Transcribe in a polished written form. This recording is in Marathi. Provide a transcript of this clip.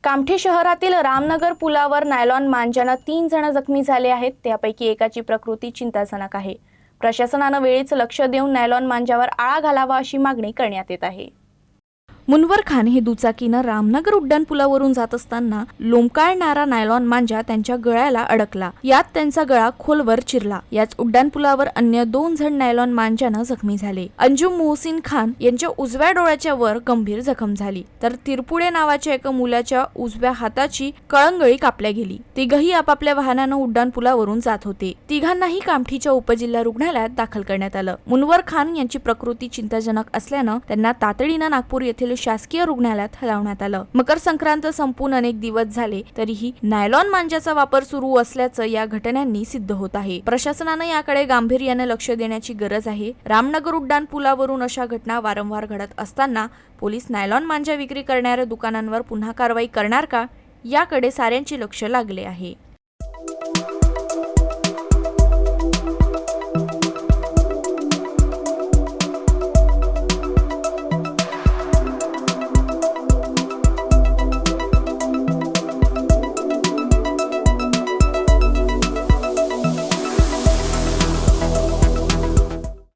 कामठी शहरातील रामनगर पुलावर नायलॉन मांजाने 3 जण जखमी झाले आहेत। त्यापैकी एकाची प्रकृती चिंताजनक आहे। प्रशासनाने वेळीच लक्ष देऊन नायलॉन मांजावर आळा घालावा अशी मागणी करण्यात येत आहे। मुनवर खान हे दुचाकीनं रामनगर उड्डाणपुलावरून जात असताना लोंबकाळणारा नायलॉन मांजा त्यांच्या गळ्याला अडकला। यात त्यांचा गळा खोलवर चिरला। याच उड्डाणपुलावर अन्य 2 जण नायलॉन मांजाने जखमी झाले। अंजुम मोहसिन खान यांच्या उजव्या डोळ्याच्या वर गंभीर जखम झाली, तर तिरपुडे नावाच्या एका मुलाच्या उजव्या हाताची कळंगळी कापल्या गेली। तिघही आपापल्या वाहनाने उड्डाणपुलावरून जात होते। तिघांनाही कामठीच्या उपजिल्हा रुग्णालयात दाखल करण्यात आलं। मुनवर खान यांची प्रकृती चिंताजनक असल्याने त्यांना तातडीने नागपूर येथील शासकीय रुग्णालयात हलवण्यात आलं। मकर संक्रांत संपून अनेक दिवस झाले तरीही नायलॉन मांजाचा वापर सुरू असल्याचं या घटनांनी सिद्ध होत आहे। प्रशासनाने याकडे गांभीर्याने लक्ष देण्याची गरज आहे। रामनगर उड्डाण पुलावरून अशा घटना वारंवार घडत असताना पोलीस नायलॉन मांजा विक्री करणाऱ्या दुकानांवर पुन्हा कारवाई करणार का, याकडे साऱ्यांचे लक्ष लागले आहे।